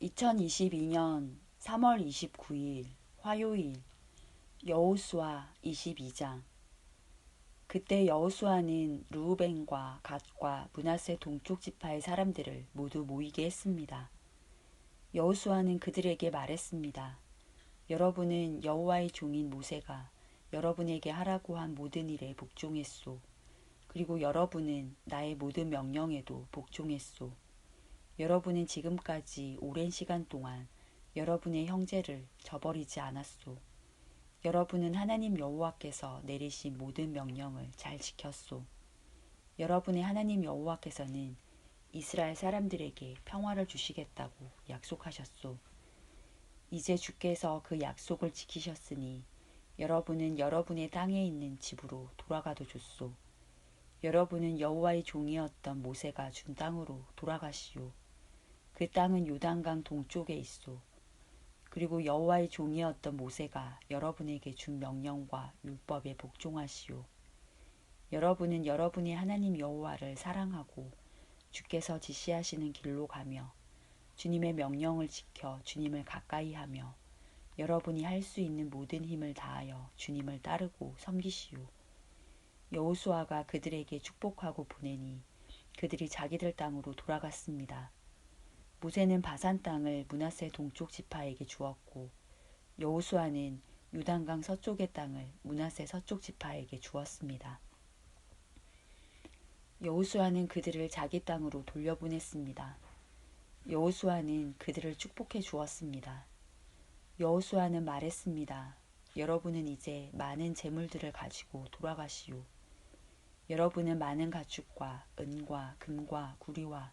2022년 3월 29일 화요일 여호수아 22장. 그때 여호수아는 르우벤과 갓과 므낫세 동쪽 지파의 사람들을 모두 모이게 했습니다. 여호수아는 그들에게 말했습니다. 여러분은 여호와의 종인 모세가 여러분에게 하라고 한 모든 일에 복종했소. 그리고 여러분은 나의 모든 명령에도 복종했소. 여러분은 지금까지 오랜 시간 동안 여러분의 형제를 저버리지 않았소. 여러분은 하나님 여호와께서 내리신 모든 명령을 잘 지켰소. 여러분의 하나님 여호와께서는 이스라엘 사람들에게 평화를 주시겠다고 약속하셨소. 이제 주께서 그 약속을 지키셨으니 여러분은 여러분의 땅에 있는 집으로 돌아가도 좋소. 여러분은 여호와의 종이었던 모세가 준 땅으로 돌아가시오. 그 땅은 요단강 동쪽에 있소. 그리고 여호와의 종이었던 모세가 여러분에게 준 명령과 율법에 복종하시오. 여러분은 여러분의 하나님 여호와를 사랑하고 주께서 지시하시는 길로 가며 주님의 명령을 지켜 주님을 가까이 하며 여러분이 할 수 있는 모든 힘을 다하여 주님을 따르고 섬기시오. 여호수아가 그들에게 축복하고 보내니 그들이 자기들 땅으로 돌아갔습니다. 모세는 바산 땅을 므낫세 동쪽 지파에게 주었고 여호수아는 요단강 서쪽의 땅을 므낫세 서쪽 지파에게 주었습니다. 여호수아는 그들을 자기 땅으로 돌려보냈습니다. 여호수아는 그들을 축복해 주었습니다. 여호수아는 말했습니다. 여러분은 이제 많은 재물들을 가지고 돌아가시오. 여러분은 많은 가축과 은과 금과 구리와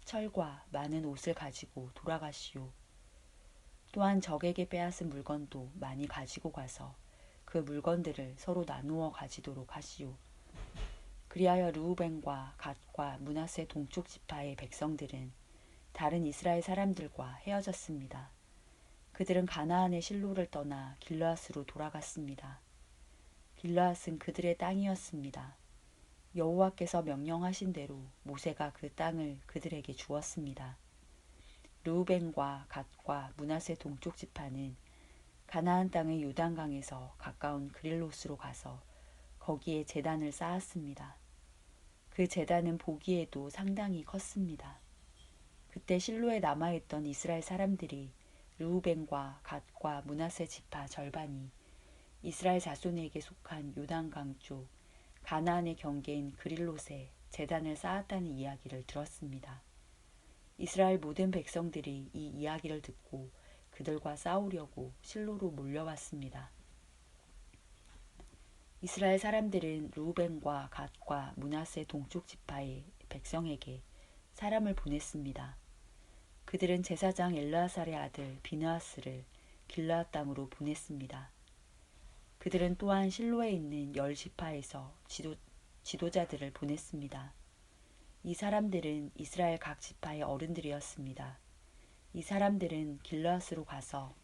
철과 많은 옷을 가지고 돌아가시오. 또한 적에게 빼앗은 물건도 많이 가지고 가서 그 물건들을 서로 나누어 가지도록 하시오. 그리하여 르우벤과 갓과 므낫세 동쪽 지파의 백성들은 다른 이스라엘 사람들과 헤어졌습니다. 그들은 가나안의 실로를 떠나 길르앗으로 돌아갔습니다. 길르앗은 그들의 땅이었습니다. 여호와께서 명령하신 대로 모세가 그 땅을 그들에게 주었습니다. 르우벤과 갓과 므낫세 동쪽 지파는 가나안 땅의 요단강에서 가까운 그릴롯으로 가서 거기에 제단을 쌓았습니다. 그 제단은 보기에도 상당히 컸습니다. 그때 실로에 남아있던 이스라엘 사람들이 르우벤과 갓과 므낫세 지파 절반이 이스라엘 자손에게 속한 요단강 쪽 가나안의 경계인 그릴롯에 제단을 쌓았다는 이야기를 들었습니다. 이스라엘 모든 백성들이 이 이야기를 듣고 그들과 싸우려고 실로로 몰려왔습니다. 이스라엘 사람들은 르우벤과 갓과 므낫세 동쪽 지파의 백성에게 사람을 보냈습니다. 그들은 제사장 엘르아살의 아들 비느하스를 길르앗 땅으로 보냈습니다. 그들은 또한 실로에 있는 열 지파에서 지도자들을 보냈습니다. 이 사람들은 이스라엘 각 지파의 어른들이었습니다. 이 사람들은 길르앗으로 가서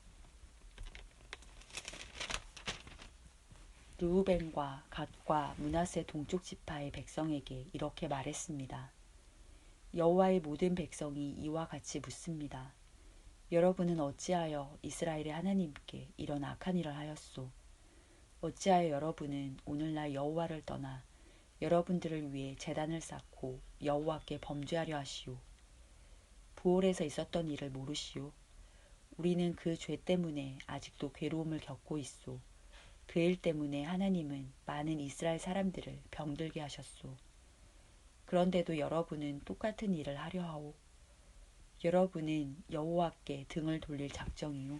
르우벤과 갓과 므낫세 동쪽 지파의 백성에게 이렇게 말했습니다. 여호와의 모든 백성이 이와 같이 묻습니다. 여러분은 어찌하여 이스라엘의 하나님께 이런 악한 일을 하였소? 어찌하여 여러분은 오늘날 여호와를 떠나 여러분들을 위해 제단을 쌓고 여호와께 범죄하려 하시오? 부올에서 있었던 일을 모르시오? 우리는 그 죄 때문에 아직도 괴로움을 겪고 있소. 그 일 때문에 하나님은 많은 이스라엘 사람들을 병들게 하셨소. 그런데도 여러분은 똑같은 일을 하려 하오. 여러분은 여호와께 등을 돌릴 작정이요.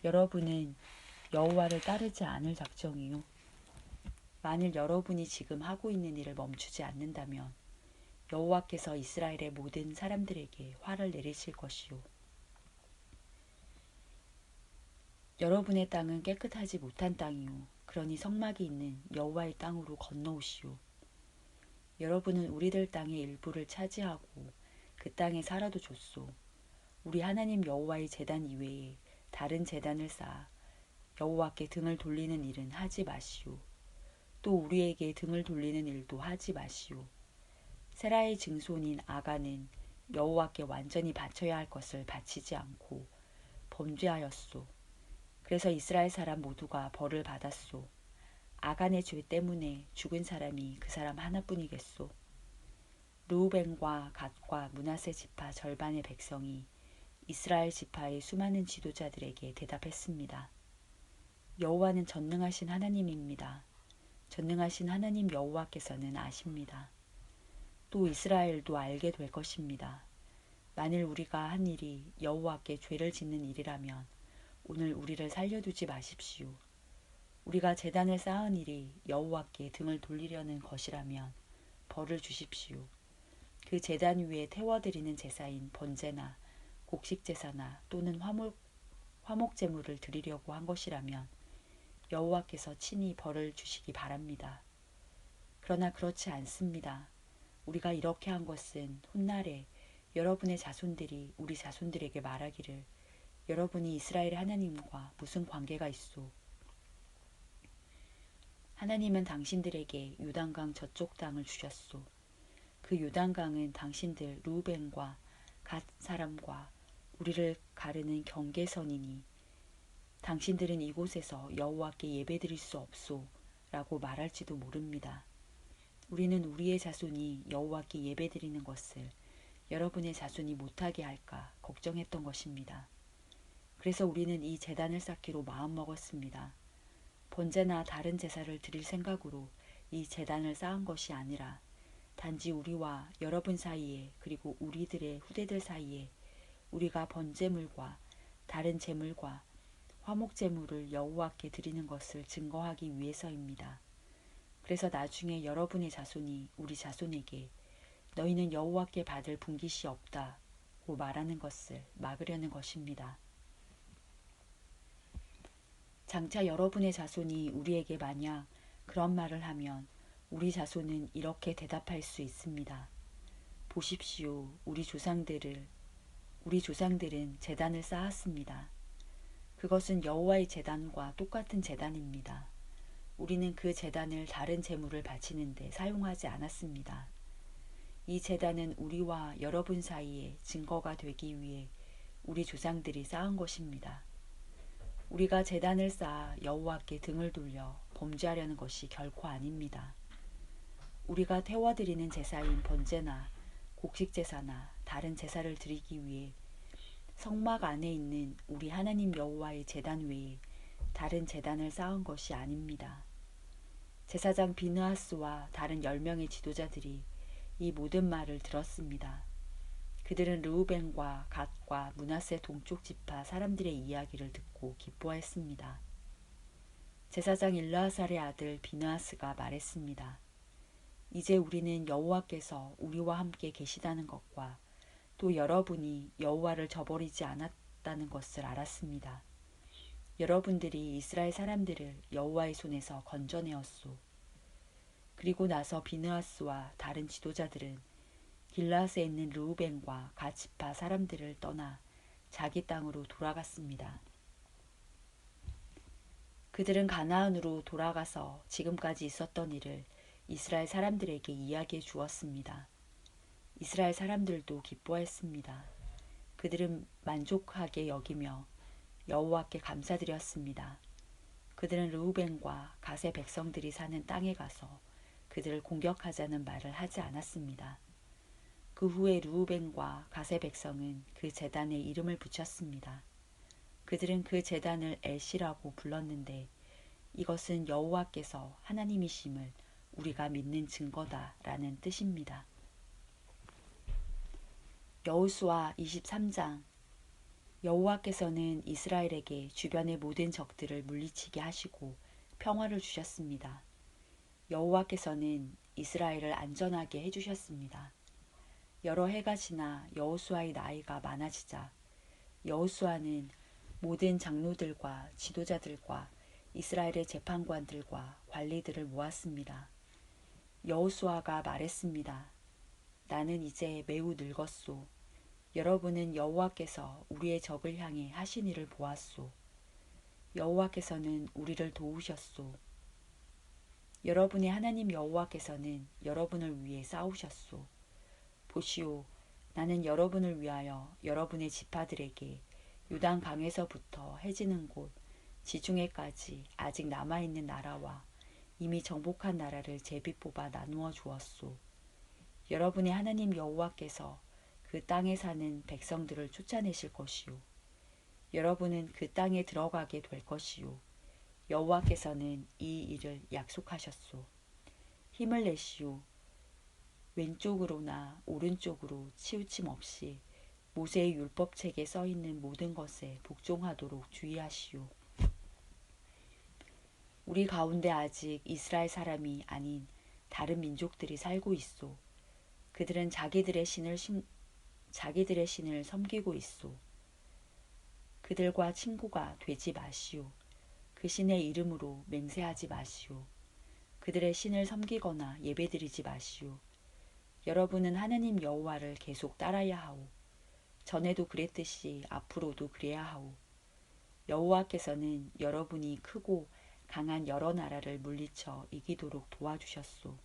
여러분은 여호와를 따르지 않을 작정이요. 만일 여러분이 지금 하고 있는 일을 멈추지 않는다면 여호와께서 이스라엘의 모든 사람들에게 화를 내리실 것이요. 여러분의 땅은 깨끗하지 못한 땅이요. 그러니 성막이 있는 여호와의 땅으로 건너오시오. 여러분은 우리들 땅의 일부를 차지하고 그 땅에 살아도 좋소. 우리 하나님 여호와의 제단 이외에 다른 제단을 쌓아 여호와께 등을 돌리는 일은 하지 마시오. 또 우리에게 등을 돌리는 일도 하지 마시오. 세라의 증손인 아가는 여호와께 완전히 바쳐야 할 것을 바치지 않고 범죄하였소. 그래서 이스라엘 사람 모두가 벌을 받았소. 아간의 죄 때문에 죽은 사람이 그 사람 하나뿐이겠소. 르우벤과 갓과 므낫세 지파 절반의 백성이 이스라엘 지파의 수많은 지도자들에게 대답했습니다. 여호와는 전능하신 하나님입니다. 전능하신 하나님 여호와께서는 아십니다. 또 이스라엘도 알게 될 것입니다. 만일 우리가 한 일이 여호와께 죄를 짓는 일이라면 오늘 우리를 살려두지 마십시오. 우리가 제단을 쌓은 일이 여호와께 등을 돌리려는 것이라면 벌을 주십시오. 그 제단 위에 태워드리는 제사인 번제나 곡식제사나 또는 화목제물을 드리려고 한 것이라면 여호와께서 친히 벌을 주시기 바랍니다. 그러나 그렇지 않습니다. 우리가 이렇게 한 것은 훗날에 여러분의 자손들이 우리 자손들에게 말하기를 여러분이 이스라엘의 하나님과 무슨 관계가 있소? 하나님은 당신들에게 요단강 저쪽 땅을 주셨소. 그 요단강은 당신들 루벤과 갓 사람과 우리를 가르는 경계선이니 당신들은 이곳에서 여호와께 예배드릴 수 없소 라고 말할지도 모릅니다. 우리는 우리의 자손이 여호와께 예배드리는 것을 여러분의 자손이 못하게 할까 걱정했던 것입니다. 그래서 우리는 이 제단을 쌓기로 마음먹었습니다. 번제나 다른 제사를 드릴 생각으로 이 제단을 쌓은 것이 아니라 단지 우리와 여러분 사이에 그리고 우리들의 후대들 사이에 우리가 번제물과 다른 제물과 화목제물을 여호와께 드리는 것을 증거하기 위해서입니다. 그래서 나중에 여러분의 자손이 우리 자손에게 너희는 여호와께 받을 분깃이 없다고 말하는 것을 막으려는 것입니다. 장차 여러분의 자손이 우리에게 만약 그런 말을 하면 우리 자손은 이렇게 대답할 수 있습니다. 보십시오. 우리 조상들은 제단을 쌓았습니다. 그것은 여호와의 제단과 똑같은 제단입니다. 우리는 그 제단을 다른 제물을 바치는데 사용하지 않았습니다. 이 제단은 우리와 여러분 사이에 증거가 되기 위해 우리 조상들이 쌓은 것입니다. 우리가 제단을 쌓아 여호와께 등을 돌려 범죄하려는 것이 결코 아닙니다. 우리가 태워드리는 제사인 번제나 곡식제사나 다른 제사를 드리기 위해 성막 안에 있는 우리 하나님 여호와의 제단 외에 다른 제단을 쌓은 것이 아닙니다. 제사장 비느하스와 다른 10명의 지도자들이 이 모든 말을 들었습니다. 그들은 르우벤과 갓과 므낫세 동쪽 지파 사람들의 이야기를 듣고 기뻐했습니다. 제사장 일르아살의 아들 비느하스가 말했습니다. 이제 우리는 여호와께서 우리와 함께 계시다는 것과 또 여러분이 여호와를 저버리지 않았다는 것을 알았습니다. 여러분들이 이스라엘 사람들을 여호와의 손에서 건져내었소. 그리고 나서 비느하스와 다른 지도자들은 길라앗에 있는 르우벤과 갓 지파 사람들을 떠나 자기 땅으로 돌아갔습니다. 그들은 가나안으로 돌아가서 지금까지 있었던 일을 이스라엘 사람들에게 이야기해 주었습니다. 이스라엘 사람들도 기뻐했습니다. 그들은 만족하게 여기며 여호와께 감사드렸습니다. 그들은 르우벤과 갓의 백성들이 사는 땅에 가서 그들을 공격하자는 말을 하지 않았습니다. 그 후에 르우벤과 갓의 백성은 그 제단에 이름을 붙였습니다. 그들은 그 제단을 엘시라고 불렀는데 이것은 여호와께서 하나님이심을 우리가 믿는 증거다라는 뜻입니다. 여호수아 23장. 여호와께서는 이스라엘에게 주변의 모든 적들을 물리치게 하시고 평화를 주셨습니다. 여호와께서는 이스라엘을 안전하게 해주셨습니다. 여러 해가 지나 여호수아의 나이가 많아지자 여호수아는 모든 장로들과 지도자들과 이스라엘의 재판관들과 관리들을 모았습니다. 여호수아가 말했습니다. 나는 이제 매우 늙었소. 여러분은 여호와께서 우리의 적을 향해 하신 일을 보았소. 여호와께서는 우리를 도우셨소. 여러분의 하나님 여호와께서는 여러분을 위해 싸우셨소. 보시오, 나는 여러분을 위하여 여러분의 지파들에게 요단 강에서부터 해지는 곳 지중해까지 아직 남아있는 나라와 이미 정복한 나라를 제비 뽑아 나누어 주었소. 여러분의 하나님 여호와께서 그 땅에 사는 백성들을 쫓아내실 것이요. 여러분은 그 땅에 들어가게 될 것이요. 여호와께서는 이 일을 약속하셨소. 힘을 내시오. 왼쪽으로나 오른쪽으로 치우침 없이 모세의 율법책에 써 있는 모든 것에 복종하도록 주의하시오. 우리 가운데 아직 이스라엘 사람이 아닌 다른 민족들이 살고 있소. 그들은 자기들의 신을 섬기고 있소. 그들과 친구가 되지 마시오. 그 신의 이름으로 맹세하지 마시오. 그들의 신을 섬기거나 예배드리지 마시오. 여러분은 하나님 여호와를 계속 따라야 하오. 전에도 그랬듯이 앞으로도 그래야 하오. 여호와께서는 여러분이 크고 강한 여러 나라를 물리쳐 이기도록 도와주셨소.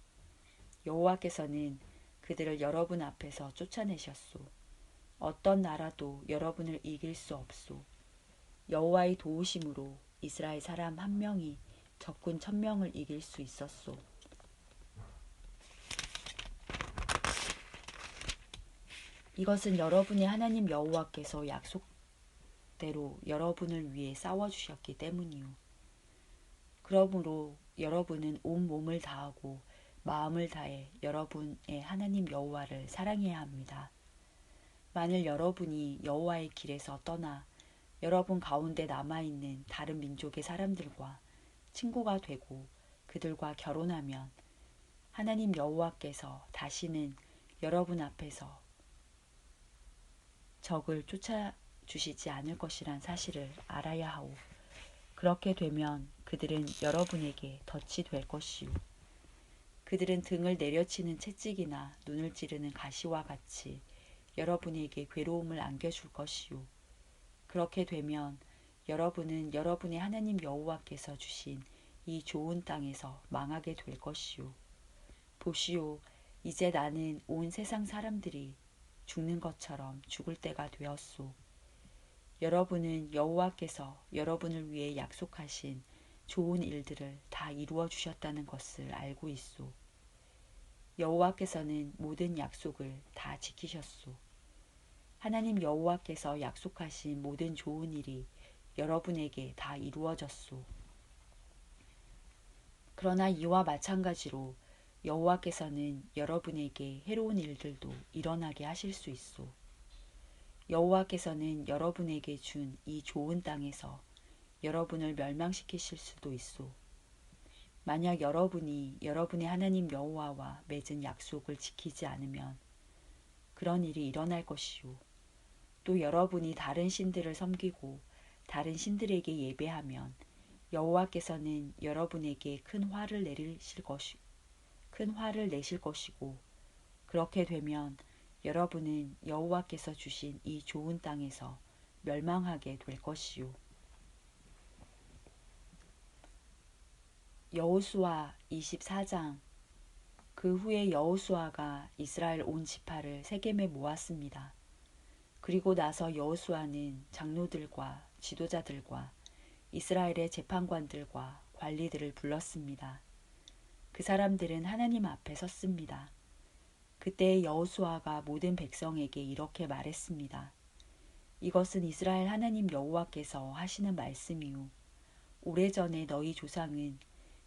여호와께서는 그들을 여러분 앞에서 쫓아내셨소. 어떤 나라도 여러분을 이길 수 없소. 여호와의 도우심으로 이스라엘 사람 한 명이 적군 1000명을 이길 수 있었소. 이것은 여러분의 하나님 여호와께서 약속대로 여러분을 위해 싸워주셨기 때문이요. 그러므로 여러분은 온 몸을 다하고 마음을 다해 여러분의 하나님 여호와를 사랑해야 합니다. 만일 여러분이 여호와의 길에서 떠나 여러분 가운데 남아있는 다른 민족의 사람들과 친구가 되고 그들과 결혼하면 하나님 여호와께서 다시는 여러분 앞에서 적을 쫓아주시지 않을 것이란 사실을 알아야 하오. 그렇게 되면 그들은 여러분에게 덫이 될 것이오. 그들은 등을 내려치는 채찍이나 눈을 찌르는 가시와 같이 여러분에게 괴로움을 안겨줄 것이오. 그렇게 되면 여러분은 여러분의 하나님 여호와께서 주신 이 좋은 땅에서 망하게 될 것이오. 보시오, 이제 나는 온 세상 사람들이 죽는 것처럼 죽을 때가 되었소. 여러분은 여호와께서 여러분을 위해 약속하신 좋은 일들을 다 이루어 주셨다는 것을 알고 있소. 여호와께서는 모든 약속을 다 지키셨소. 하나님 여호와께서 약속하신 모든 좋은 일이 여러분에게 다 이루어졌소. 그러나 이와 마찬가지로 여호와께서는 여러분에게 해로운 일들도 일어나게 하실 수 있소. 여호와께서는 여러분에게 준 이 좋은 땅에서 여러분을 멸망시키실 수도 있소. 만약 여러분이 여러분의 하나님 여호와와 맺은 약속을 지키지 않으면 그런 일이 일어날 것이요. 또 여러분이 다른 신들을 섬기고 다른 신들에게 예배하면 여호와께서는 여러분에게 큰 화를 내실 것이고 그렇게 되면 여러분은 여호와께서 주신 이 좋은 땅에서 멸망하게 될 것이요. 여호수아 24장. 그 후에 여호수아가 이스라엘 온 지파를 세겜에 모았습니다. 그리고 나서 여호수아는 장로들과 지도자들과 이스라엘의 재판관들과 관리들을 불렀습니다. 그 사람들은 하나님 앞에 섰습니다. 그때 여호수아가 모든 백성에게 이렇게 말했습니다. 이것은 이스라엘 하나님 여호와께서 하시는 말씀이요. 오래전에 너희 조상은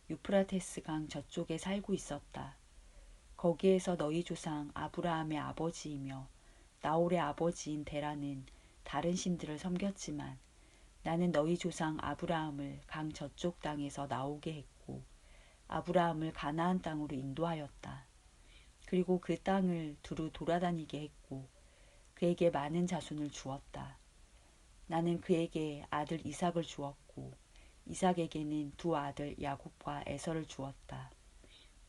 유프라테스 강 저쪽에 살고 있었다. 거기에서 너희 조상 아브라함의 아버지이며 나홀의 아버지인 데라는 다른 신들을 섬겼지만 나는 너희 조상 아브라함을 강 저쪽 땅에서 나오게 했고 아브라함을 가나안 땅으로 인도하였다. 그리고 그 땅을 두루 돌아다니게 했고 그에게 많은 자손을 주었다. 나는 그에게 아들 이삭을 주었고 이삭에게는 두 아들 야곱과 에서를 주었다.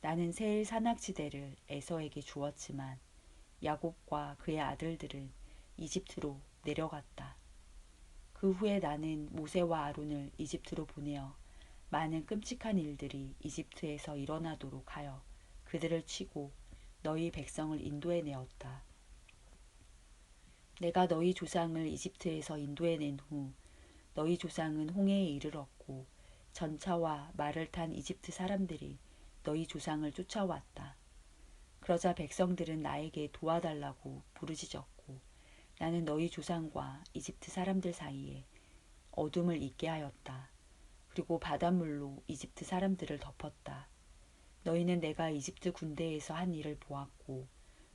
나는 세일 산악지대를 에서에게 주었지만 야곱과 그의 아들들은 이집트로 내려갔다. 그 후에 나는 모세와 아론을 이집트로 보내어 많은 끔찍한 일들이 이집트에서 일어나도록 하여 그들을 치고 너희 백성을 인도해 내었다. 내가 너희 조상을 이집트에서 인도해 낸 후 너희 조상은 홍해에 이르렀고 전차와 말을 탄 이집트 사람들이 너희 조상을 쫓아왔다. 그러자 백성들은 나에게 도와달라고 부르짖었고 나는 너희 조상과 이집트 사람들 사이에 어둠을 있게 하였다. 그리고 바닷물로 이집트 사람들을 덮었다. 너희는 내가 이집트 군대에서 한 일을 보았고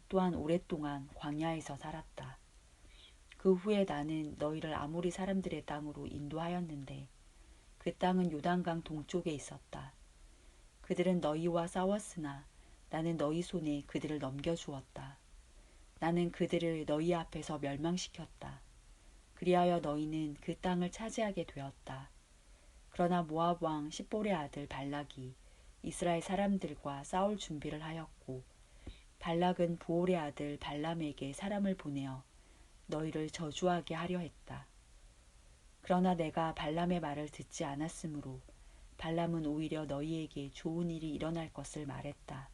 또한 오랫동안 광야에서 살았다. 그 후에 나는 너희를 아모리 사람들의 땅으로 인도하였는데 그 땅은 요단강 동쪽에 있었다. 그들은 너희와 싸웠으나 나는 너희 손에 그들을 넘겨주었다. 나는 그들을 너희 앞에서 멸망시켰다. 그리하여 너희는 그 땅을 차지하게 되었다. 그러나 모압 왕 십볼의 아들 발락이 이스라엘 사람들과 싸울 준비를 하였고 발락은 부올의 아들 발람에게 사람을 보내어 너희를 저주하게 하려 했다. 그러나 내가 발람의 말을 듣지 않았으므로 발람은 오히려 너희에게 좋은 일이 일어날 것을 말했다.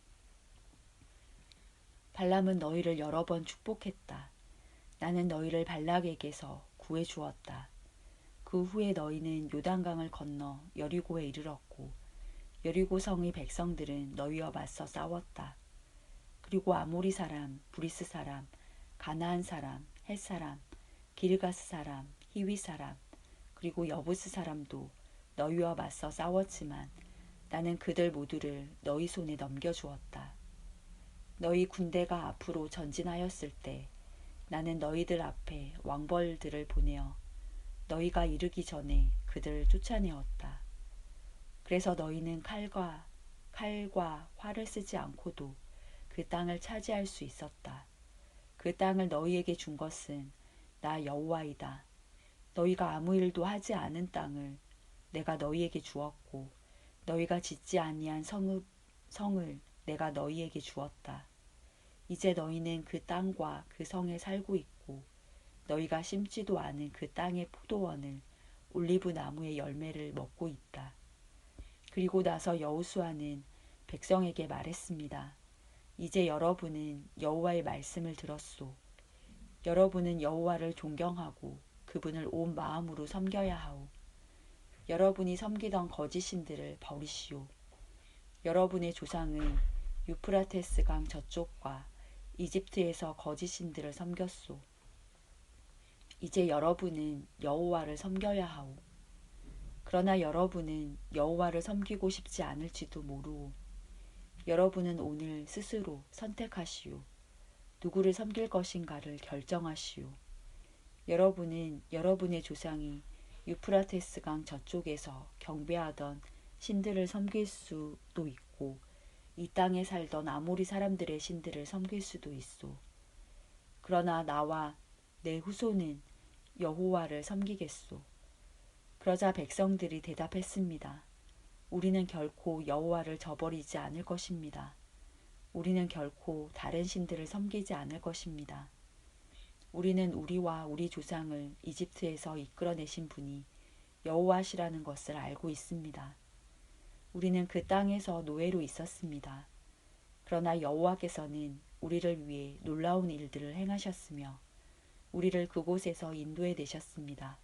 발람은 너희를 여러 번 축복했다. 나는 너희를 발락에게서 구해주었다. 그 후에 너희는 요단강을 건너 여리고에 이르렀고 여리고 성의 백성들은 너희와 맞서 싸웠다. 그리고 아모리 사람, 브리스 사람, 가나안 사람, 헷 사람, 기르가스 사람, 히위 사람, 그리고 여부스 사람도 너희와 맞서 싸웠지만 나는 그들 모두를 너희 손에 넘겨주었다. 너희 군대가 앞으로 전진하였을 때 나는 너희들 앞에 왕벌들을 보내어 너희가 이르기 전에 그들을 쫓아내었다. 그래서 너희는 칼과 활을 쓰지 않고도 그 땅을 차지할 수 있었다. 그 땅을 너희에게 준 것은 나 여호와이다. 너희가 아무 일도 하지 않은 땅을 내가 너희에게 주었고 너희가 짓지 아니한 성을 내가 너희에게 주었다. 이제 너희는 그 땅과 그 성에 살고 있고 너희가 심지도 않은 그 땅의 포도원을 올리브 나무의 열매를 먹고 있다. 그리고 나서 여호수아는 백성에게 말했습니다. 이제 여러분은 여호와의 말씀을 들었소. 여러분은 여호와를 존경하고 그분을 온 마음으로 섬겨야 하오. 여러분이 섬기던 거짓 신들을 버리시오. 여러분의 조상은 유프라테스 강 저쪽과 이집트에서 거짓 신들을 섬겼소. 이제 여러분은 여호와를 섬겨야 하오. 그러나 여러분은 여호와를 섬기고 싶지 않을지도 모르오. 여러분은 오늘 스스로 선택하시오. 누구를 섬길 것인가를 결정하시오. 여러분은 여러분의 조상이 유프라테스 강 저쪽에서 경배하던 신들을 섬길 수도 있고 이 땅에 살던 아모리 사람들의 신들을 섬길 수도 있소. 그러나 나와 내 후손은 여호와를 섬기겠소. 그러자 백성들이 대답했습니다. 우리는 결코 여호와를 저버리지 않을 것입니다. 우리는 결코 다른 신들을 섬기지 않을 것입니다. 우리는 우리와 우리 조상을 이집트에서 이끌어내신 분이 여호와시라는 것을 알고 있습니다. 우리는 그 땅에서 노예로 있었습니다. 그러나 여호와께서는 우리를 위해 놀라운 일들을 행하셨으며 우리를 그곳에서 인도해 내셨습니다.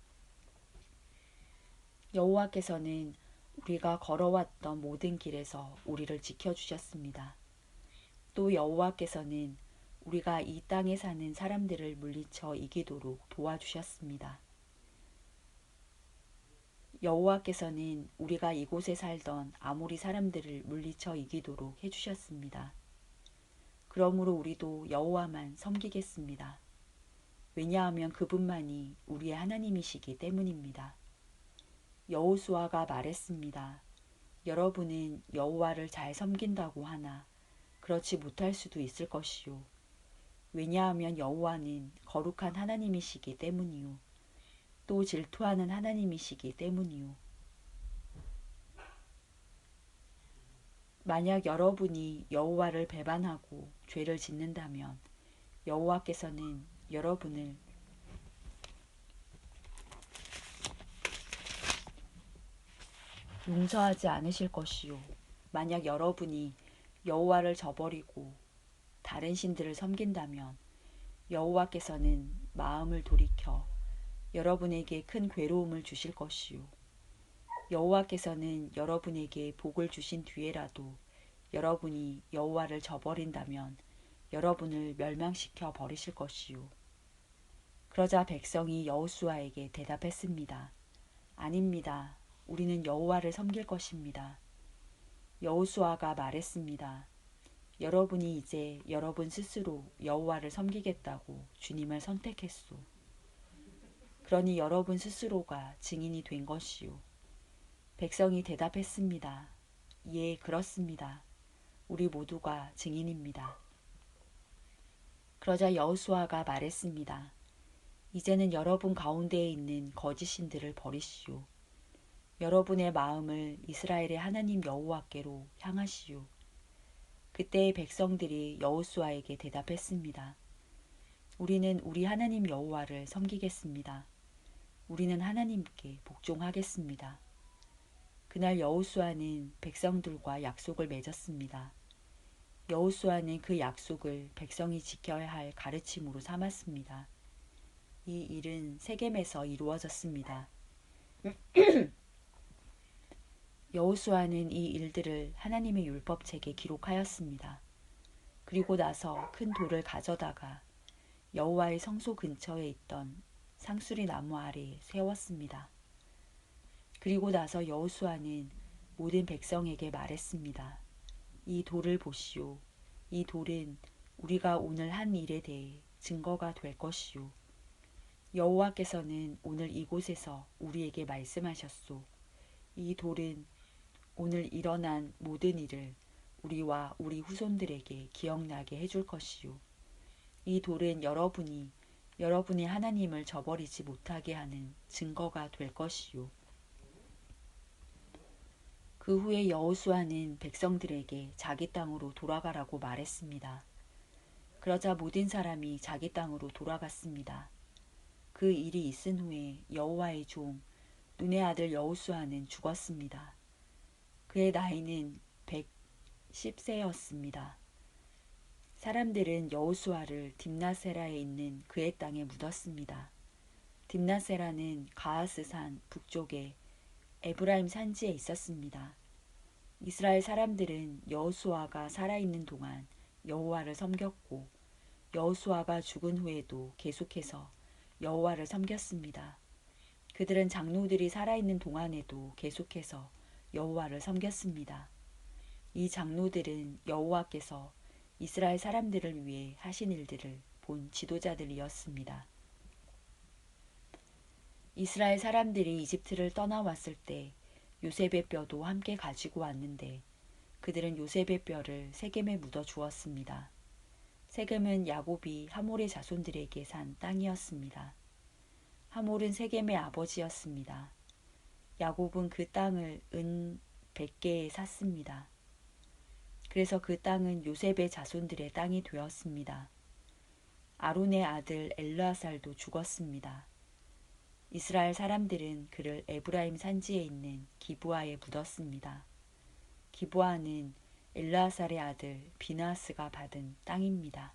여호와께서는 우리가 걸어왔던 모든 길에서 우리를 지켜주셨습니다. 또 여호와께서는 우리가 이 땅에 사는 사람들을 물리쳐 이기도록 도와주셨습니다. 여호와께서는 우리가 이곳에 살던 아모리 사람들을 물리쳐 이기도록 해주셨습니다. 그러므로 우리도 여호와만 섬기겠습니다. 왜냐하면 그분만이 우리의 하나님이시기 때문입니다. 여호수아가 말했습니다. 여러분은 여호와를 잘 섬긴다고 하나 그렇지 못할 수도 있을 것이요. 왜냐하면 여호와는 거룩한 하나님이시기 때문이요. 또 질투하는 하나님이시기 때문이요. 만약 여러분이 여호와를 배반하고 죄를 짓는다면 여호와께서는 여러분을 용서하지 않으실 것이요. 만약 여러분이 여호와를 저버리고 다른 신들을 섬긴다면 여호와께서는 마음을 돌이켜 여러분에게 큰 괴로움을 주실 것이요. 여호와께서는 여러분에게 복을 주신 뒤에라도 여러분이 여호와를 저버린다면 여러분을 멸망시켜 버리실 것이요. 그러자 백성이 여호수아에게 대답했습니다. 아닙니다. 우리는 여호와를 섬길 것입니다. 여호수아가 말했습니다. 여러분이 이제 여러분 스스로 여호와를 섬기겠다고 주님을 선택했소. 그러니 여러분 스스로가 증인이 된 것이요. 백성이 대답했습니다. 예, 그렇습니다. 우리 모두가 증인입니다. 그러자 여호수아가 말했습니다. 이제는 여러분 가운데에 있는 거짓신들을 버리시오. 여러분의 마음을 이스라엘의 하나님 여호와께로 향하시오. 그때의 백성들이 여호수아에게 대답했습니다. 우리는 우리 하나님 여호와를 섬기겠습니다. 우리는 하나님께 복종하겠습니다. 그날 여호수아는 백성들과 약속을 맺었습니다. 여호수아는 그 약속을 백성이 지켜야 할 가르침으로 삼았습니다. 이 일은 세겜에서 이루어졌습니다. 여호수아는 이 일들을 하나님의 율법책에 기록하였습니다. 그리고 나서 큰 돌을 가져다가 여호와의 성소 근처에 있던 상수리 나무 아래에 세웠습니다. 그리고 나서 여호수아는 모든 백성에게 말했습니다. 이 돌을 보시오. 이 돌은 우리가 오늘 한 일에 대해 증거가 될 것이오. 여호와께서는 오늘 이곳에서 우리에게 말씀하셨소. 이 돌은 오늘 일어난 모든 일을 우리와 우리 후손들에게 기억나게 해줄 것이요. 이 돌은 여러분이 여러분의 하나님을 저버리지 못하게 하는 증거가 될 것이요. 그 후에 여호수아는 백성들에게 자기 땅으로 돌아가라고 말했습니다. 그러자 모든 사람이 자기 땅으로 돌아갔습니다. 그 일이 있은 후에 여호와의 종 눈의 아들 여호수아는 죽었습니다. 그의 나이는 110세였습니다. 사람들은 여호수아를 딥나세라에 있는 그의 땅에 묻었습니다. 딥나세라는 가하스산 북쪽에 에브라임 산지에 있었습니다. 이스라엘 사람들은 여호수아가 살아있는 동안 여호와를 섬겼고 여호수아가 죽은 후에도 계속해서 여호와를 섬겼습니다. 그들은 장로들이 살아있는 동안에도 계속해서 여호와를 섬겼습니다. 이 장로들은 여호와께서 이스라엘 사람들을 위해 하신 일들을 본 지도자들이었습니다. 이스라엘 사람들이 이집트를 떠나왔을 때 요셉의 뼈도 함께 가지고 왔는데 그들은 요셉의 뼈를 세겜에 묻어 주었습니다. 세겜은 야곱이 하몰의 자손들에게 산 땅이었습니다. 하몰은 세겜의 아버지였습니다. 야곱은 그 땅을 은 100개에 샀습니다. 그래서 그 땅은 요셉의 자손들의 땅이 되었습니다. 아론의 아들 엘르아살도 죽었습니다. 이스라엘 사람들은 그를 에브라임 산지에 있는 기브아에 묻었습니다. 기브아는 엘르아살의 아들 비나스가 받은 땅입니다.